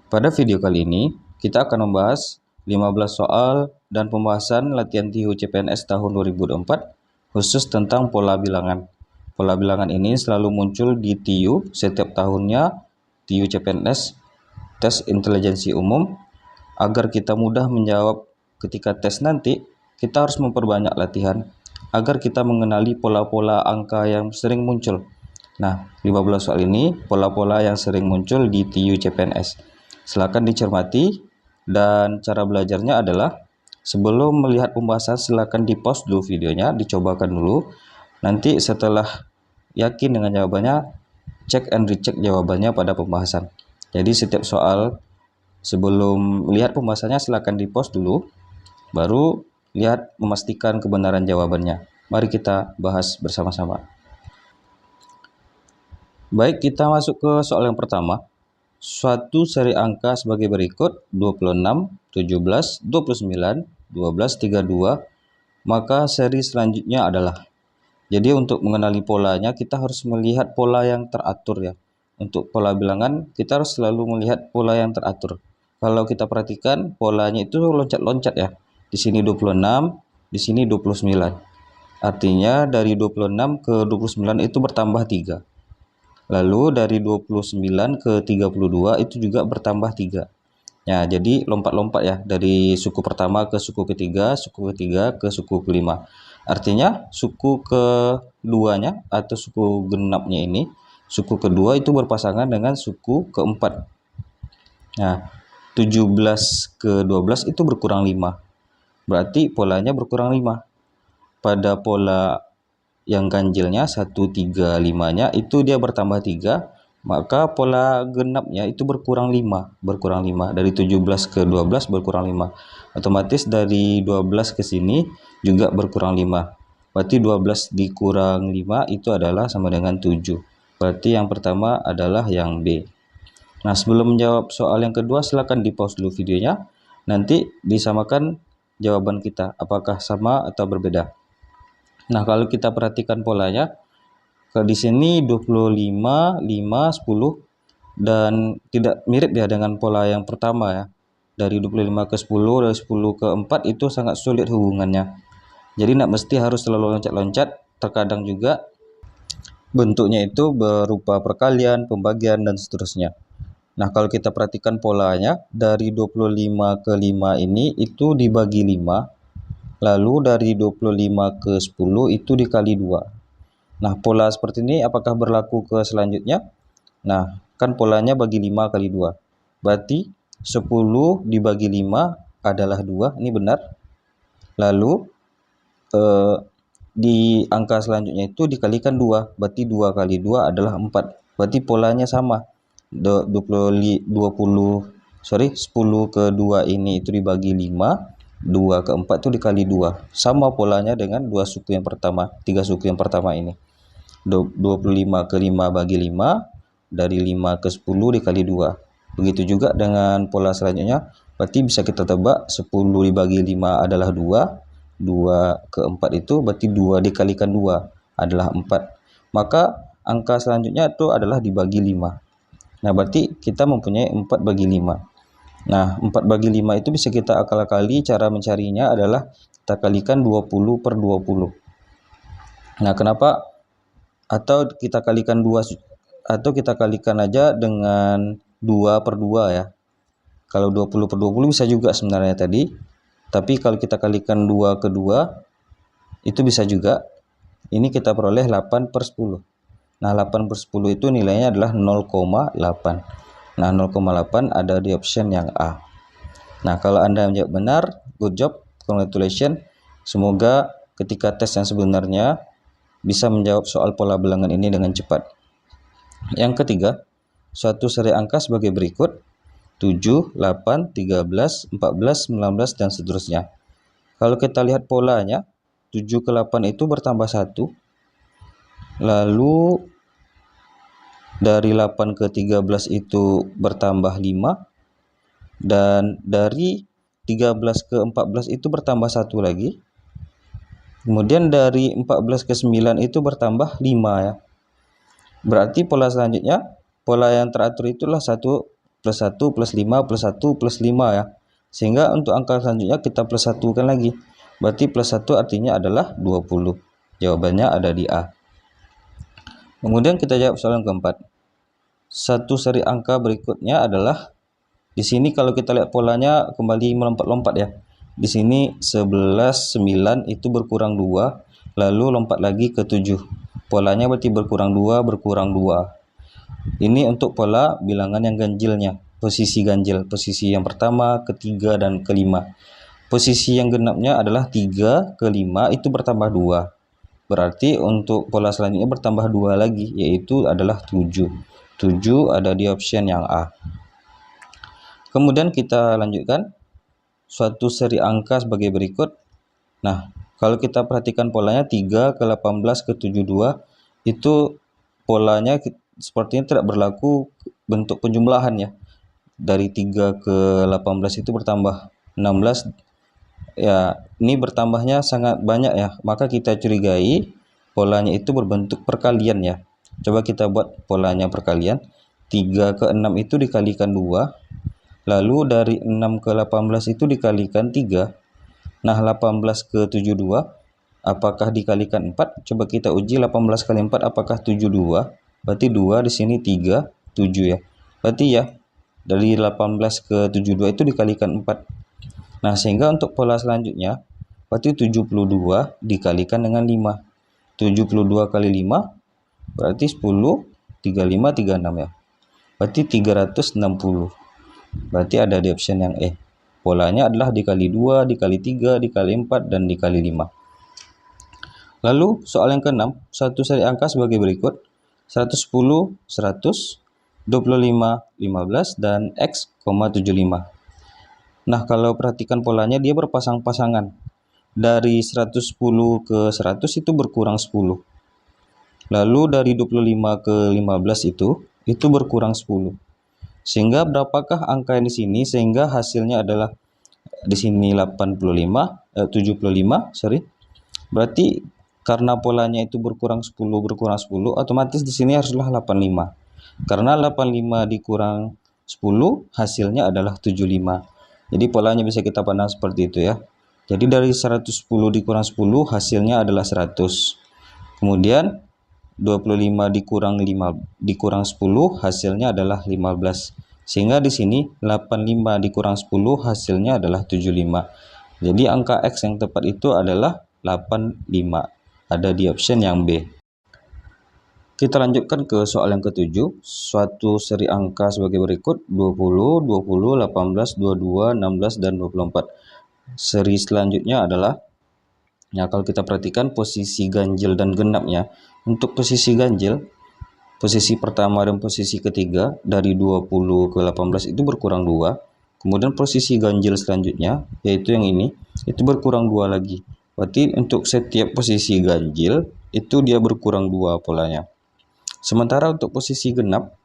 Pada video kali ini, kita akan membahas 15 soal dan pembahasan latihan TIHU CPNS tahun 2024 khusus tentang pola bilangan. Pola bilangan ini selalu muncul di TIHU setiap tahunnya, TIHU CPNS, tes intelijensi umum. Agar kita mudah menjawab ketika tes nanti, kita harus memperbanyak latihan agar kita mengenali pola-pola angka yang sering muncul. Nah, 15 soal ini pola-pola yang sering muncul di TIHU CPNS. Silakan dicermati, dan cara belajarnya adalah sebelum melihat pembahasan silakan di-pause dulu videonya, dicobakan dulu. Nanti setelah yakin dengan jawabannya, cek and recheck jawabannya pada pembahasan. Jadi setiap soal sebelum melihat pembahasannya silakan di-pause dulu, baru lihat memastikan kebenaran jawabannya. Mari kita bahas bersama-sama. Baik, kita masuk ke soal yang pertama. Suatu seri angka sebagai berikut: 26, 17, 29, 12, 32. Maka seri selanjutnya adalah. Jadi untuk mengenali polanya kita harus melihat pola yang teratur ya. Untuk pola bilangan kita harus selalu melihat pola yang teratur. Kalau kita perhatikan polanya itu loncat-loncat ya. Di sini 26, di sini 29. Artinya dari 26 ke 29 itu bertambah 3. Lalu dari 29 ke 32 itu juga bertambah 3. Ya, jadi lompat-lompat ya, dari suku pertama ke suku ketiga ke suku kelima. Artinya suku keduanya atau suku genapnya ini, suku kedua itu berpasangan dengan suku keempat. Nah, 17 ke 12 itu berkurang 5. Berarti polanya berkurang 5. Pada pola yang ganjilnya 1, 3, 5-nya itu dia bertambah 3, maka pola genapnya itu berkurang 5. Dari 17 ke 12 berkurang 5. Otomatis dari 12 ke sini juga berkurang 5. Berarti 12 dikurang 5 itu adalah sama dengan 7. Berarti yang pertama adalah yang B. Nah, sebelum menjawab soal yang kedua, silakan di-pause dulu videonya. Nanti disamakan jawaban kita, apakah sama atau berbeda. Nah, kalau kita perhatikan polanya, di sini 25, 5, 10, dan tidak mirip ya dengan pola yang pertama ya. Dari 25 ke 10, dari 10 ke 4 itu sangat sulit hubungannya. Jadi tidak mesti harus selalu loncat-loncat, terkadang juga bentuknya itu berupa perkalian, pembagian, dan seterusnya. Nah, kalau kita perhatikan polanya, dari 25 ke 5 ini itu dibagi 5. Lalu dari 25 ke 10 itu dikali 2. Nah, pola seperti ini apakah berlaku ke selanjutnya? Nah, kan polanya bagi 5 kali 2. Berarti 10 dibagi 5 adalah 2. Ini benar. Lalu di angka selanjutnya itu dikalikan 2. Berarti 2 kali 2 adalah 4. Berarti polanya sama. 10 ke 2 ini itu dibagi 5. 2 ke 4 itu dikali 2. Sama polanya dengan 3 suku yang pertama ini. 25 ke 5 bagi 5, dari 5 ke 10 dikali 2. Begitu juga dengan pola selanjutnya. Berarti bisa kita tebak 10 dibagi 5 adalah 2. 2 ke 4 itu berarti 2 dikalikan 2 adalah 4. Maka angka selanjutnya itu adalah dibagi 5. Nah, berarti kita mempunyai 4 bagi 5. Nah, 4 bagi 5 itu bisa kita akal-akali. Cara mencarinya adalah kita kalikan 20 per 20. Nah, kenapa? Atau kita kalikan aja dengan 2 per 2 ya. Kalau 20 per 20 bisa juga sebenarnya tadi. Tapi kalau kita kalikan 2 ke 2 itu bisa juga. Ini kita peroleh 8 per 10. Nah, 8 per 10 itu nilainya adalah 0,8. Nah, 0,8 ada di option yang A. Nah, kalau Anda menjawab benar, good job, congratulations. Semoga ketika tes yang sebenarnya bisa menjawab soal pola bilangan ini dengan cepat. Yang ketiga, suatu seri angka sebagai berikut: 7, 8, 13, 14, 19, dan seterusnya. Kalau kita lihat polanya, 7 ke 8 itu bertambah 1. Lalu dari 8 ke 13 itu bertambah 5. Dan dari 13 ke 14 itu bertambah 1 lagi. Kemudian dari 14 ke 9 itu bertambah 5 ya. Berarti pola selanjutnya, pola yang teratur itulah 1 plus 1, plus 5, plus 1, plus 5 ya. Sehingga untuk angka selanjutnya kita plus 1 kan lagi. Berarti plus 1 artinya adalah 20. Jawabannya ada di A. Kemudian kita jawab soal yang keempat. Satu seri angka berikutnya adalah, di sini kalau kita lihat polanya kembali melompat-lompat ya. Di sini 11, 9 itu berkurang 2, lalu lompat lagi ke 7. Polanya berarti berkurang 2, berkurang 2. Ini untuk pola bilangan yang ganjilnya, posisi ganjil, posisi yang pertama, ketiga, dan kelima. Posisi yang genapnya adalah 3 ke 5 itu bertambah 2. Berarti untuk pola selanjutnya bertambah 2 lagi, yaitu adalah 7. 7 ada di option yang A. Kemudian kita lanjutkan suatu seri angka sebagai berikut. Nah, kalau kita perhatikan polanya 3 ke 18 ke 72 itu polanya sepertinya tidak berlaku bentuk penjumlahan ya. Dari 3 ke 18 itu bertambah 16 ya, ini bertambahnya sangat banyak ya. Maka kita curigai polanya itu berbentuk perkalian ya. Coba kita buat polanya perkalian. 3 ke 6 itu dikalikan 2. Lalu dari 6 ke 18 itu dikalikan 3. Nah, 18 ke 72 apakah dikalikan 4? Coba kita uji 18 kali 4 apakah 72? Berarti 2 di sini 3, 7 ya. Berarti ya dari 18 ke 72 itu dikalikan 4. Nah, sehingga untuk pola selanjutnya berarti 72 dikalikan dengan 5. 72 kali 5 berarti 10, 35, 36 ya. Berarti 360. Berarti ada di option yang E. Polanya adalah dikali 2, dikali 3, dikali 4, dan dikali 5. Lalu soal yang ke-6, satu seri angka sebagai berikut. 110, 100, 25, 15, dan X, 75. Nah, kalau perhatikan polanya dia berpasang-pasangan. Dari 110 ke 100 itu berkurang 10. Lalu dari 25 ke 15 itu berkurang 10. Sehingga berapakah angka yang di sini sehingga hasilnya adalah di sini 75, sorry. Berarti karena polanya itu berkurang 10 otomatis di sini haruslah 85. Karena 85 dikurang 10 hasilnya adalah 75. Jadi polanya bisa kita pandang seperti itu ya. Jadi dari 110 dikurang 10 hasilnya adalah 100. Kemudian 25 dikurang 10 hasilnya adalah 15. Sehingga di sini 85 dikurang 10 hasilnya adalah 75. Jadi angka X yang tepat itu adalah 85. Ada di option yang B. Kita lanjutkan ke soal yang ke-7. Suatu seri angka sebagai berikut: 20, 20, 18, 22, 16, dan 24. Seri selanjutnya adalah, nah kalau kita perhatikan posisi ganjil dan genapnya. Untuk posisi ganjil, posisi pertama dan posisi ketiga dari 20 ke 18 itu berkurang 2. Kemudian posisi ganjil selanjutnya, yaitu yang ini, itu berkurang 2 lagi. Berarti untuk setiap posisi ganjil itu dia berkurang 2 polanya. Sementara untuk posisi genap,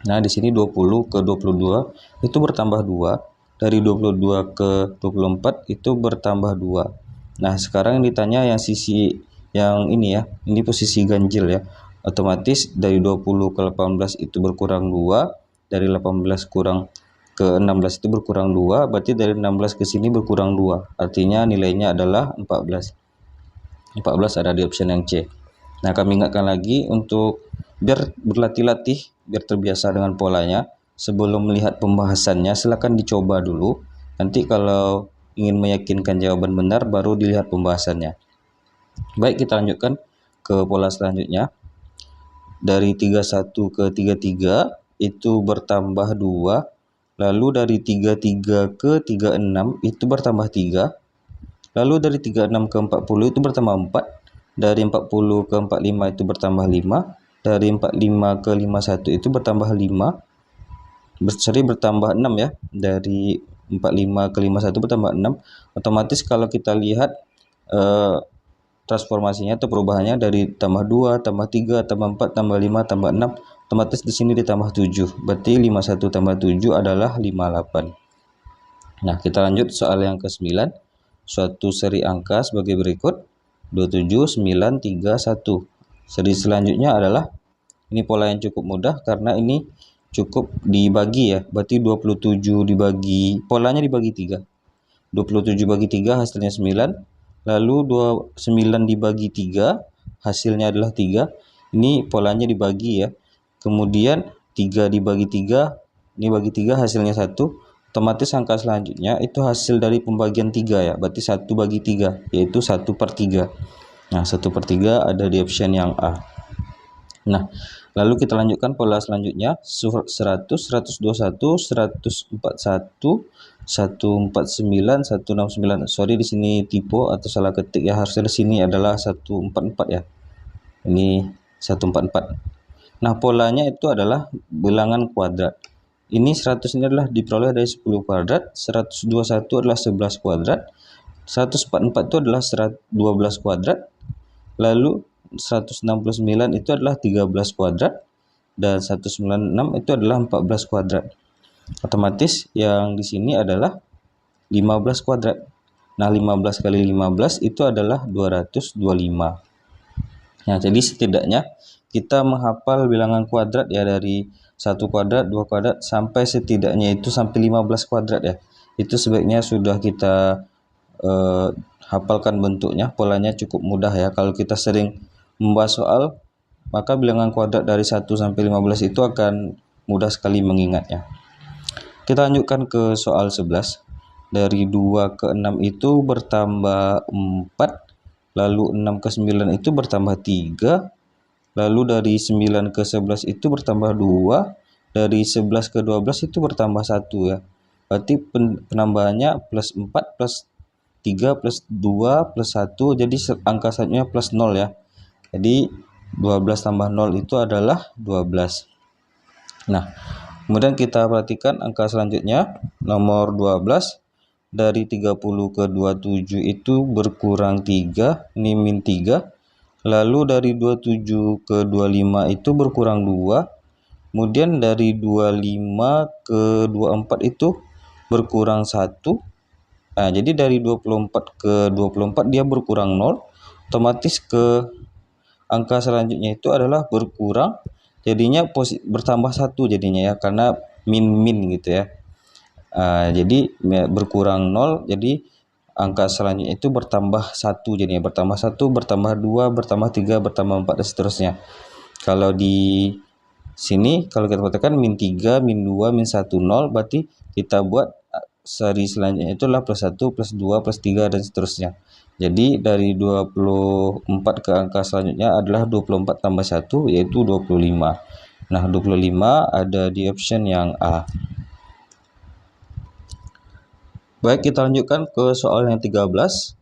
nah di sini 20 ke 22 itu bertambah 2. Dari 22 ke 24 itu bertambah 2. Nah, sekarang yang ditanya yang sisi yang ini ya, ini posisi ganjil ya. Otomatis dari 20 ke 18 itu berkurang 2, dari 18 kurang ke 16 itu berkurang 2, berarti dari 16 ke sini berkurang 2. Artinya nilainya adalah 14. 14 ada di option yang C. Nah, kami ingatkan lagi untuk biar berlatih-latih, biar terbiasa dengan polanya. Sebelum melihat pembahasannya, silakan dicoba dulu. Nanti kalau ingin meyakinkan jawaban benar, baru dilihat pembahasannya. Baik, kita lanjutkan ke pola selanjutnya. Dari 31 ke 33 itu bertambah 2. Lalu dari 33 ke 36 itu bertambah 3. Lalu dari 36 ke 40 itu bertambah 4. Dari 40 ke 45 itu bertambah 5. Dari 45 ke 51 itu bertambah 5. Bertambah 6 ya. Dari 45 ke 51 bertambah 6. Otomatis kalau kita lihat transformasinya atau perubahannya dari tambah 2, tambah 3, tambah 4, tambah 5, tambah 6, otomatis di sini ditambah 7. Berarti 51 tambah 7 adalah 58. Nah, kita lanjut soal yang ke-9. Suatu seri angka sebagai berikut: 27, 9, 3, 1. Seri selanjutnya adalah, ini pola yang cukup mudah karena ini cukup dibagi ya, berarti 27 dibagi, polanya dibagi 3. 27 bagi 3 hasilnya 9, lalu 9 dibagi 3 hasilnya adalah 3. Ini polanya dibagi ya. Kemudian 3 dibagi 3, ini bagi 3 hasilnya 1. Otomatis angka selanjutnya itu hasil dari pembagian 3 ya, berarti 1 bagi 3, yaitu 1/3. Nah, 1/3 ada di option yang A. Nah, lalu kita lanjutkan pola selanjutnya, 100, 121, 141, 149, 169. Sorry, di sini typo atau salah ketik ya, harusnya di sini adalah 144 ya. Ini 144. Nah, polanya itu adalah bilangan kuadrat. Ini 100 ini adalah diperoleh dari 10 kuadrat, 121 adalah 11 kuadrat, 144 itu adalah 12 kuadrat, lalu 169 itu adalah 13 kuadrat, dan 196 itu adalah 14 kuadrat. Otomatis yang di sini adalah 15 kuadrat. Nah, 15 kali 15 itu adalah 225. Nah, jadi setidaknya kita menghafal bilangan kuadrat ya, dari 1 kuadrat, 2 kuadrat, sampai setidaknya itu sampai 15 kuadrat ya. Itu sebaiknya sudah kita hafalkan bentuknya, polanya cukup mudah ya. Kalau kita sering membahas soal, maka bilangan kuadrat dari 1 sampai 15 itu akan mudah sekali mengingatnya. Kita lanjutkan ke soal 11. Dari 2 ke 6 itu bertambah 4, lalu 6 ke 9 itu bertambah 3, lalu dari 9 ke 11 itu bertambah 2, dari 11 ke 12 itu bertambah 1 ya. Berarti penambahannya plus 4 plus 3 plus 2 plus 1, jadi angka selanjutnya plus 0 ya. Jadi 12 tambah 0 itu adalah 12. Nah, kemudian kita perhatikan angka selanjutnya, nomor 12. Dari 30 ke 27 itu berkurang 3, ini min 3. Lalu dari 27 ke 25 itu berkurang 2. Kemudian dari 25 ke 24 itu berkurang 1. Nah, jadi dari 24 ke 24 dia berkurang 0. Otomatis ke angka selanjutnya itu adalah berkurang, jadinya bertambah 1 jadinya ya, karena min gitu ya. Jadi berkurang 0, jadi angka selanjutnya itu bertambah 1 jadinya, bertambah 1, bertambah 2, bertambah 3, bertambah 4 dan seterusnya. Kalau di sini kalau kita katakan min 3, min 2, min 1, 0, berarti kita buat seri selanjutnya itulah plus 1, plus 2, plus 3 dan seterusnya. Jadi dari 24 ke angka selanjutnya adalah 24 tambah 1, yaitu 25. Nah, 25 ada di option yang A. Baik, kita lanjutkan ke soal yang 13.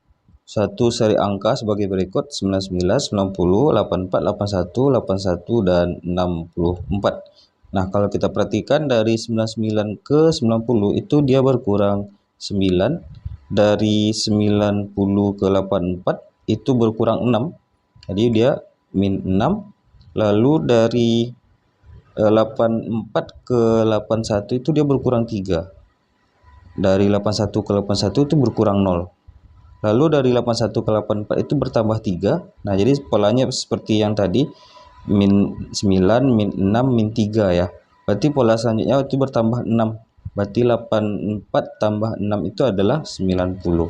Satu seri angka sebagai berikut: 99, 90, 84, 81, 81, dan 64. Nah, kalau kita perhatikan dari 99 ke 90 itu dia berkurang 9. Dari 90 ke 84 itu berkurang 6. Jadi dia min 6. Lalu dari 84 ke 81 itu dia berkurang 3. Dari 81 ke 81 itu berkurang 0. Lalu dari 81 ke 84 itu bertambah 3. Nah, jadi polanya seperti yang tadi, min 9, min 6, min 3 ya. Berarti pola selanjutnya itu bertambah 6. Berarti 84 tambah 6 itu adalah 90.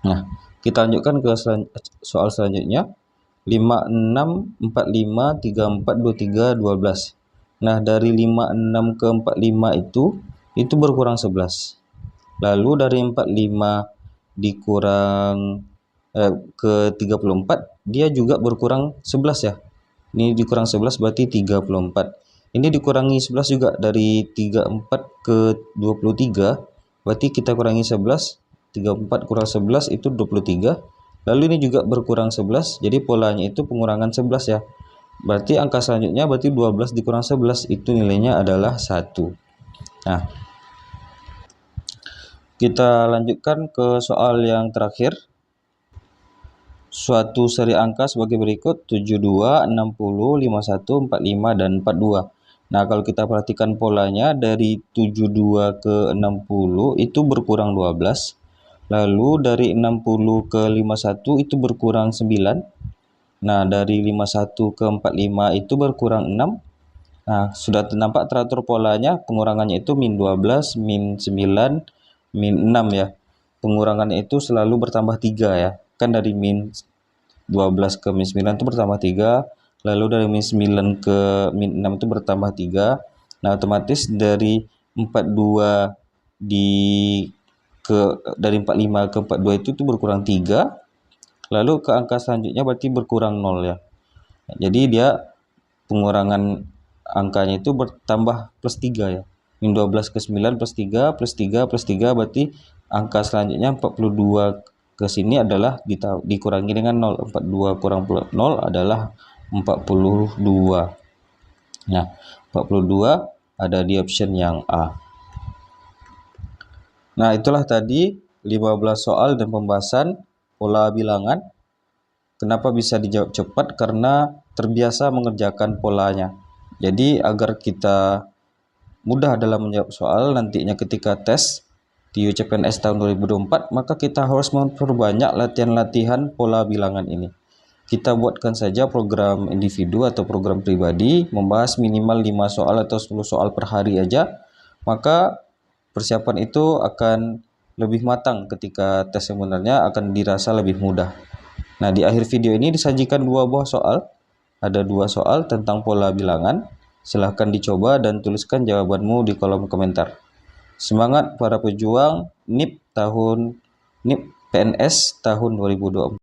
Nah, kita lanjutkan ke soal selanjutnya. 5, 6, 4, 5, 3, 4, 2, 3, 12. Nah, dari 5, 6 ke 45 itu berkurang 11. Lalu dari 45 dikurang ke 34, dia juga berkurang 11 ya. Ini dikurang 11 berarti 34. Ini dikurangi 11 juga, dari 34 ke 23, berarti kita kurangi 11. 34 kurang 11 itu 23. Lalu ini juga berkurang 11, jadi polanya itu pengurangan 11 ya. Berarti angka selanjutnya berarti 12 dikurang 11 itu nilainya adalah 1. Nah, kita lanjutkan ke soal yang terakhir. Suatu seri angka sebagai berikut: 72, 60, 51, 45, dan 42. Nah, kalau kita perhatikan polanya, dari 72 ke 60 itu berkurang 12. Lalu dari 60 ke 51 itu berkurang 9. Nah, dari 51 ke 45 itu berkurang 6. Nah, sudah nampak teratur polanya, pengurangannya itu min 12, min 9, min 6 ya. Pengurangannya itu selalu bertambah 3 ya. Kan dari min 12 ke min 9 itu bertambah 3, lalu dari min 9 ke min 6 itu bertambah 3. Nah, otomatis dari 42 dari 45 ke 42 itu berkurang 3. Lalu ke angka selanjutnya berarti berkurang 0 ya. Jadi dia pengurangan angkanya itu bertambah plus 3 ya. Min 12 ke 9 plus 3 plus 3 plus 3 berarti angka selanjutnya 42 ke sini adalah dikurangi dengan 0. 42 kurang 0 adalah 42. Nah, 42 ada di option yang A. Nah, itulah tadi 15 soal dan pembahasan pola bilangan. Kenapa bisa dijawab cepat? Karena terbiasa mengerjakan polanya. Jadi agar kita mudah dalam menjawab soal nantinya ketika tes di UCPNS tahun 2024, maka kita harus memperbanyak latihan-latihan pola bilangan ini. Kita buatkan saja program individu atau program pribadi, membahas minimal 5 soal atau 10 soal per hari aja, maka persiapan itu akan lebih matang ketika tes sebenarnya akan dirasa lebih mudah. Nah, di akhir video ini disajikan 2 buah soal. Ada 2 soal tentang pola bilangan. Silahkan dicoba dan tuliskan jawabanmu di kolom komentar. Semangat para pejuang NIP PNS tahun 2024.